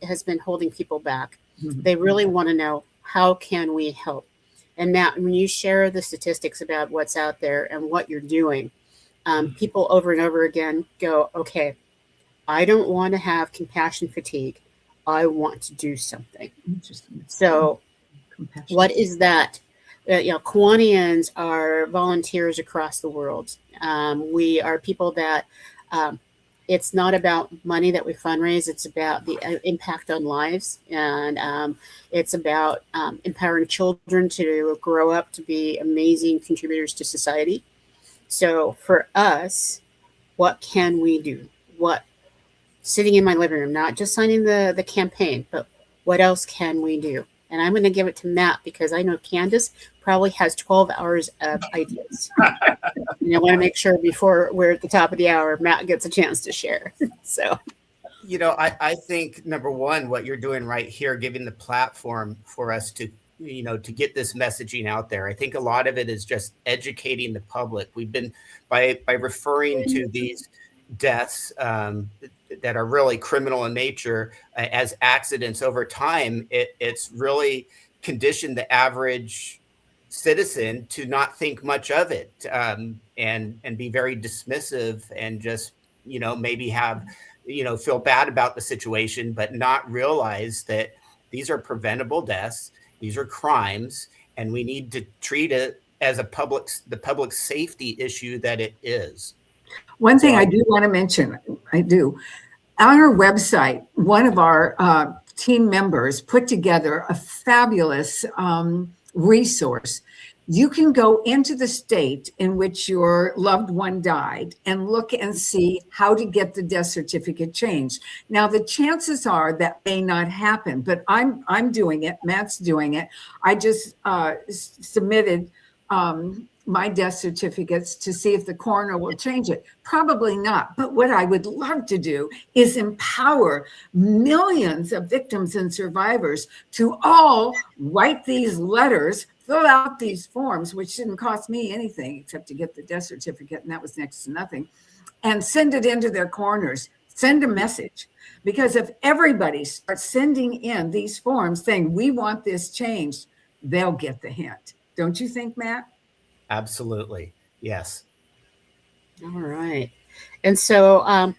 has been holding people back. Mm-hmm. They really want to know, how can we help? And now when you share the statistics about what's out there and what you're doing, people over and over again go, okay, I don't want to have compassion fatigue. I want to do something. Interesting. So what is that? Kiwanians are volunteers across the world. We are people that it's not about money that we fundraise. It's about the impact on lives. And it's about empowering children to grow up to be amazing contributors to society. So for us, What can we do? What, sitting in my living room, not just signing the campaign, but what else can we do? And I'm going to give it to Matt because I know Candace probably has 12 hours of ideas. And I want to make sure before we're at the top of the hour, Matt gets a chance to share. So, I think number one, what you're doing right here, giving the platform for us to, to get this messaging out there. I think a lot of it is just educating the public. We've been by referring to these deaths that are really criminal in nature as accidents over time. It's really conditioned the average citizen to not think much of it, and be very dismissive and just maybe have feel bad about the situation, but not realize that these are preventable deaths, these are crimes, and we need to treat it as the public safety issue that it is. One thing I do want to mention, on our website, one of our team members put together a fabulous resource. You can go into the state in which your loved one died and look and see how to get the death certificate changed. Now, the chances are that may not happen, but I'm doing it. Matt's doing it. I just submitted my death certificates to see if the coroner will change it. Probably not. But what I would love to do is empower millions of victims and survivors to all write these letters, fill out these forms, which didn't cost me anything except to get the death certificate, and that was next to nothing, and send it into their coroners. Send a message. Because if everybody starts sending in these forms saying, we want this changed, they'll get the hint. Don't you think, Matt? Absolutely. Yes. All right. And so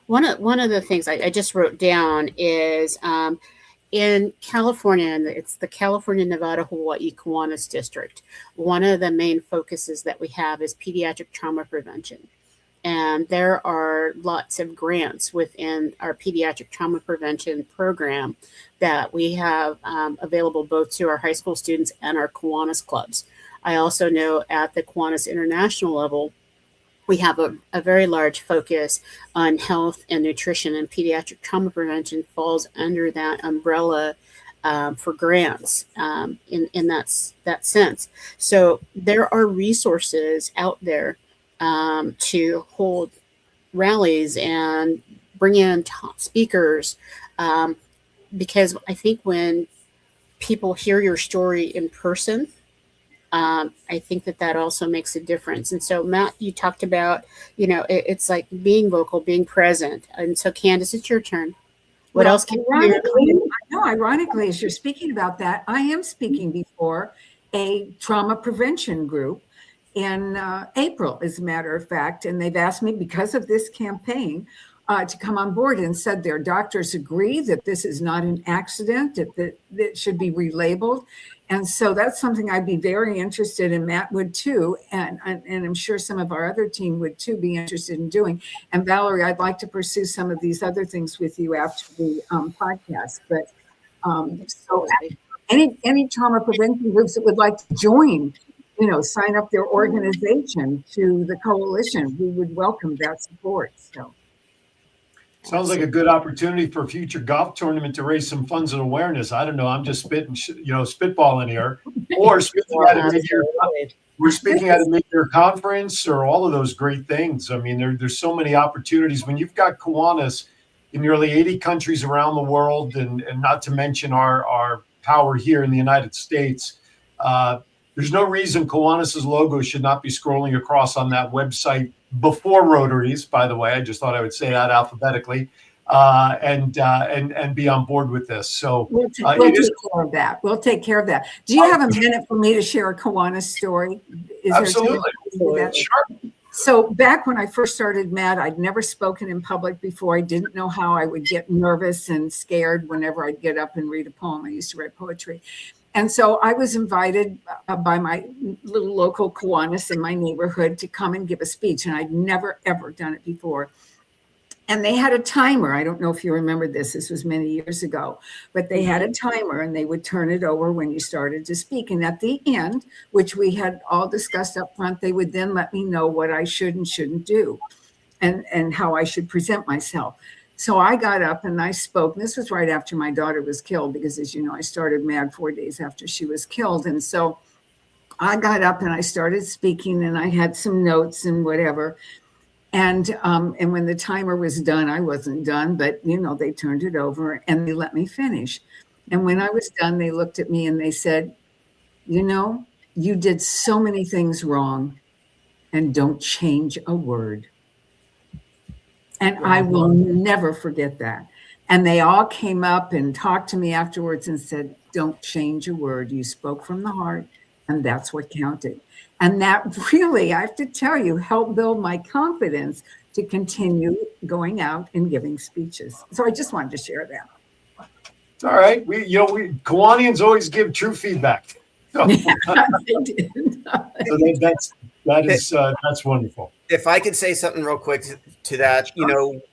one of the things I just wrote down is in California, and it's the California, Nevada, Hawaii Kiwanis District. One of the main focuses that we have is pediatric trauma prevention. And there are lots of grants within our pediatric trauma prevention program that we have available both to our high school students and our Kiwanis clubs. I also know at the Kiwanis International level, we have a very large focus on health and nutrition, and pediatric trauma prevention falls under that umbrella for grants in that sense. So there are resources out there to hold rallies and bring in top speakers, because I think when people hear your story in person, I think that also makes a difference. And so, Matt, you talked about, it's like being vocal, being present. And so, Candace, it's your turn. What else can you do? Ironically, as you're speaking about that, I am speaking before a trauma prevention group in April, as a matter of fact. And they've asked me, because of this campaign, to come on board, and said their doctors agree that this is not an accident, that it should be relabeled. And so that's something I'd be very interested in. Matt would too. And I'm sure some of our other team would too be interested in doing. And Valerie, I'd like to pursue some of these other things with you after the podcast. But so any trauma prevention groups that would like to join, sign up their organization to the coalition, we would welcome that support. So. Sounds like a good opportunity for a future golf tournament to raise some funds and awareness. I don't know. I'm just spitballing here. Or speaking at a major conference, or all of those great things. I mean, there's so many opportunities. When you've got Kiwanis in nearly 80 countries around the world, and not to mention our power here in the United States, there's no reason Kiwanis' logo should not be scrolling across on that website before Rotaries, by the way. I just thought I would say that alphabetically, and be on board with this. So we'll take care of that. We'll take care of that. Do you have a minute for me to share a Kiwanis story? Absolutely. Sure. So back when I first started, Matt, I'd never spoken in public before. I didn't know how I would get nervous and scared whenever I'd get up and read a poem. I used to write poetry. And so I was invited by my little local Kiwanis in my neighborhood to come and give a speech. And I'd never, ever done it before. And they had a timer. I don't know if you remember this. This was many years ago. But they had a timer, and they would turn it over when you started to speak. And at the end, which we had all discussed up front, they would then let me know what I should and shouldn't do. and how I should present myself. So I got up and I spoke. This was right after my daughter was killed, because as you know, I started MAD 4 days after she was killed. And so I got up and I started speaking, and I had some notes and whatever. And when the timer was done, I wasn't done, but they turned it over and they let me finish. And when I was done, they looked at me and they said, you did so many things wrong, and don't change a word. And I will never forget that. And they all came up and talked to me afterwards and said, don't change a word. You spoke from the heart, and that's what counted. And that really, I have to tell you, helped build my confidence to continue going out and giving speeches. So I just wanted to share that. It's all right. We Kiwanians always give true feedback. So, that's wonderful. If I could say something real quick to that,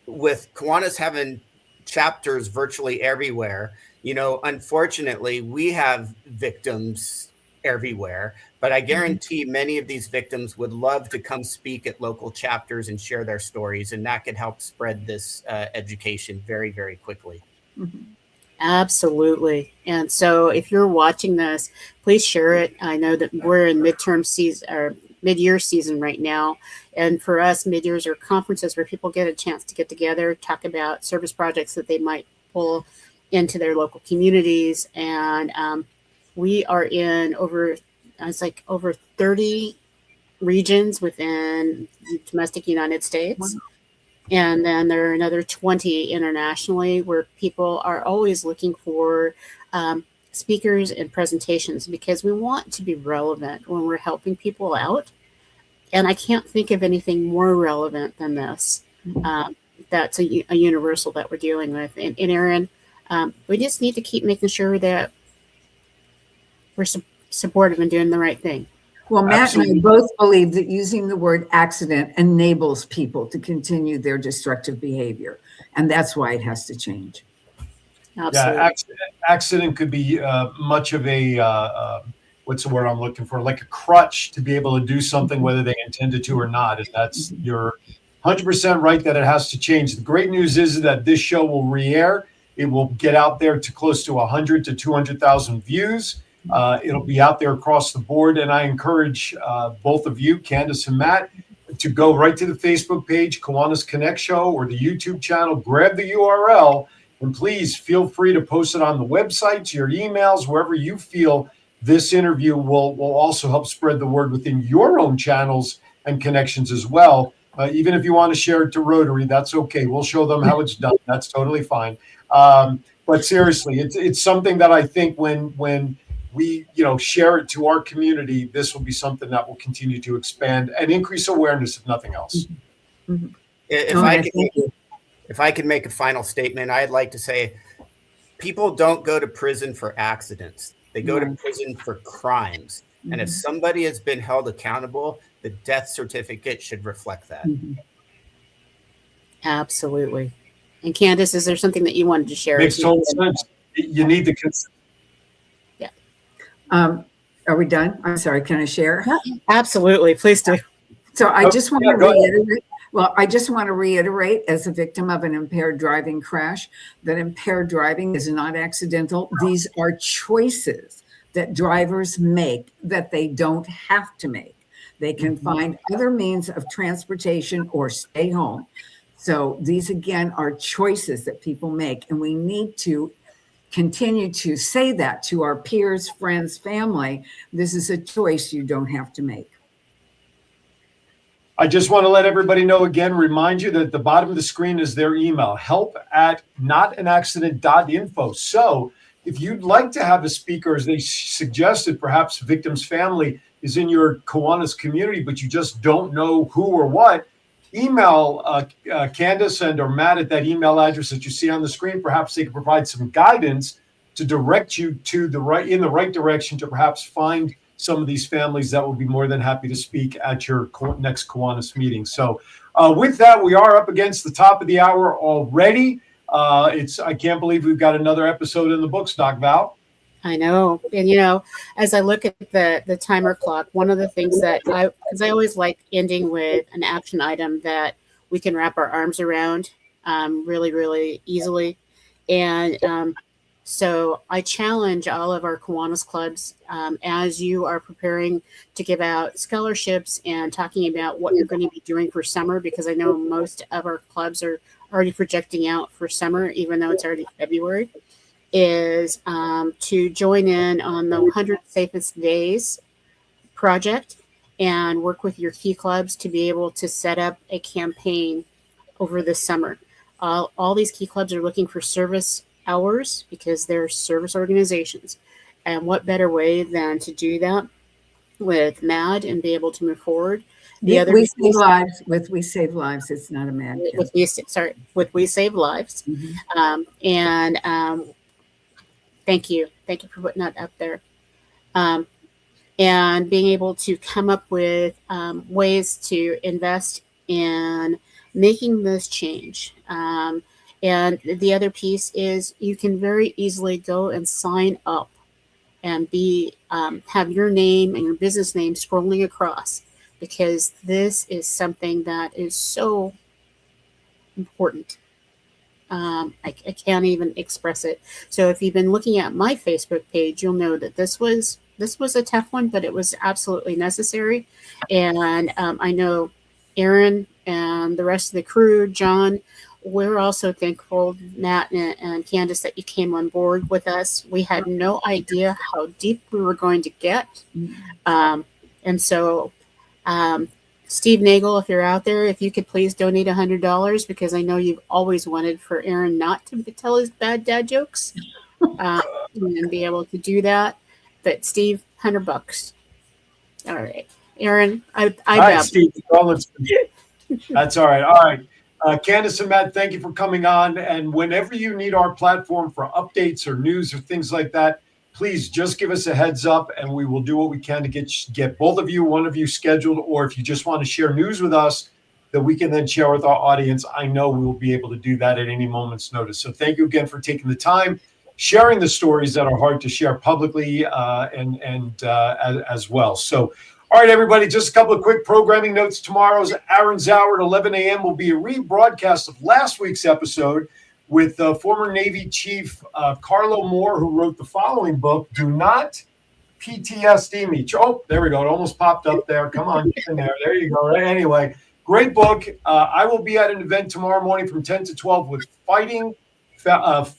with Kiwanis having chapters virtually everywhere, unfortunately, we have victims everywhere, but I guarantee many of these victims would love to come speak at local chapters and share their stories, and that could help spread this education very, very quickly. Mm-hmm. Absolutely. And so if you're watching this, please share it. I know that we're in midterm season or mid-year season right now. And for us, mid-years are conferences where people get a chance to get together, talk about service projects that they might pull into their local communities. And we are in over 30 regions within the domestic United States. Wow. And then there are another 20 internationally, where people are always looking for speakers and presentations, because we want to be relevant when we're helping people out. And I can't think of anything more relevant than this. That's a universal that we're dealing with. And Aaron, we just need to keep making sure that we're supportive and doing the right thing. Well, Matt and I both believe that using the word accident enables people to continue their destructive behavior. And that's why it has to change. Absolutely. Yeah, accident could be much of a, what's the word I'm looking for? Like a crutch to be able to do something, whether they intended to or not. And that's, you're 100% right that it has to change. The great news is that this show will re-air. It will get out there to close to 100 to 200,000 views. It'll be out there across the board. And I encourage both of you, Candace and Matt, to go right to the Facebook page, Kiwanis Connect Show, or the YouTube channel, grab the URL, and please feel free to post it on the websites, your emails, wherever you feel this interview will also help spread the word within your own channels and connections as well. Even if you want to share it to Rotary, that's okay. We'll show them how it's done. That's totally fine. But seriously, it's something that I think when we share it to our community, this will be something that will continue to expand and increase awareness, if nothing else. Mm-hmm. If I could make a final statement, I'd like to say people don't go to prison for accidents. They go to prison for crimes. Mm-hmm. And if somebody has been held accountable, the death certificate should reflect that. Mm-hmm. Absolutely. And Candace, is there something that you wanted to share? Makes total sense. You need to consider. Yeah. Are we done? I'm sorry. Can I share? Absolutely. Please do. So I just want to reiterate. Well, I just want to reiterate, as a victim of an impaired driving crash, that impaired driving is not accidental. These are choices that drivers make that they don't have to make. They can find other means of transportation or stay home. So these, again, are choices that people make. And we need to continue to say that to our peers, friends, family. This is a choice you don't have to make. I just want to let everybody know again, remind you that at the bottom of the screen is their email, help@notanaccident.info. So if you'd like to have a speaker, as they suggested, perhaps victim's family is in your Kiwanis community, but you just don't know who or what, email Candace and or Matt at that email address that you see on the screen. Perhaps they can provide some guidance to direct you to in the right direction to perhaps find some of these families that will be more than happy to speak at your next Kiwanis meeting. So with that, we are up against the top of the hour already. I can't believe we've got another episode in the books, Doc Val. I know. And, as I look at the timer clock, one of the things that because I always like ending with an action item that we can wrap our arms around really, really easily. And so I challenge all of our Kiwanis clubs as you are preparing to give out scholarships and talking about what you're going to be doing for summer, because I know most of our clubs are already projecting out for summer, even though it's already February, is to join in on the 100 Safest Days project and work with your key clubs to be able to set up a campaign over the summer. All these key clubs are looking for service hours because they're service organizations. And what better way than to do that with MAD and be able to move forward? We Save Lives. With We Save Lives, it's not a MAD. With We Save Lives. Thank you for putting that up there. And being able to come up with ways to invest in making this change. And the other piece is you can very easily go and sign up and have your name and your business name scrolling across, because this is something that is so important. I can't even express it. So if you've been looking at my Facebook page, you'll know that this was a tough one, but it was absolutely necessary. And I know Aaron and the rest of the crew, John, we're also thankful, Nat and Candace, that you came on board with us. We had no idea how deep we were going to get. And so Steve Nagel, if you're out there, if you could please donate $100, because I know you've always wanted for Aaron not to tell his bad dad jokes and be able to do that. But Steve, $100. All right, Aaron, all right, Steve, that's all right. All right, Candace and Matt, thank you for coming on. And whenever you need our platform for updates or news or things like that, please just give us a heads up, and we will do what we can to get both of you, one of you scheduled, or if you just want to share news with us that we can then share with our audience, I know we will be able to do that at any moment's notice. So thank you again for taking the time, sharing the stories that are hard to share publicly as well. So, all right, everybody, just a couple of quick programming notes. Tomorrow's Aaron's Hour at 11 a.m. will be a rebroadcast of last week's episode with former Navy Chief Carlo Moore, who wrote the following book, Do Not PTSD Me. Oh, there we go. It almost popped up there. Come on, get in there. There you go. Anyway, great book. I will be at an event tomorrow morning from 10 to 12 with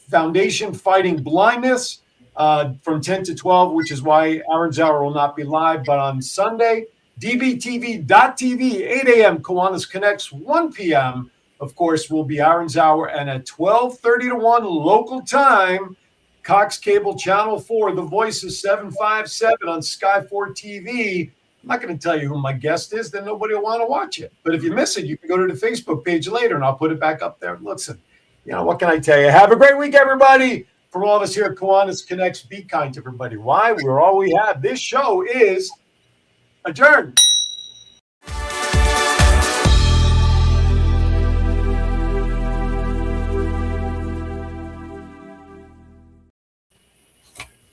Foundation Fighting Blindness from 10 to 12, which is why Aaron's Hour will not be live. But on Sunday, dbtv.tv, 8 a.m., Kiwanis Connects, 1 p.m., of course, will be Aaron's Hour. And at 12:30 to 1 local time, Cox Cable Channel 4, The Voice is 757 on Sky 4 TV. I'm not going to tell you who my guest is, then nobody will want to watch it. But if you miss it, you can go to the Facebook page later, and I'll put it back up there. Listen, what can I tell you? Have a great week, everybody. From all of us here at Kiwanis Connects, be kind to everybody. Why? We're all we have. This show is adjourned.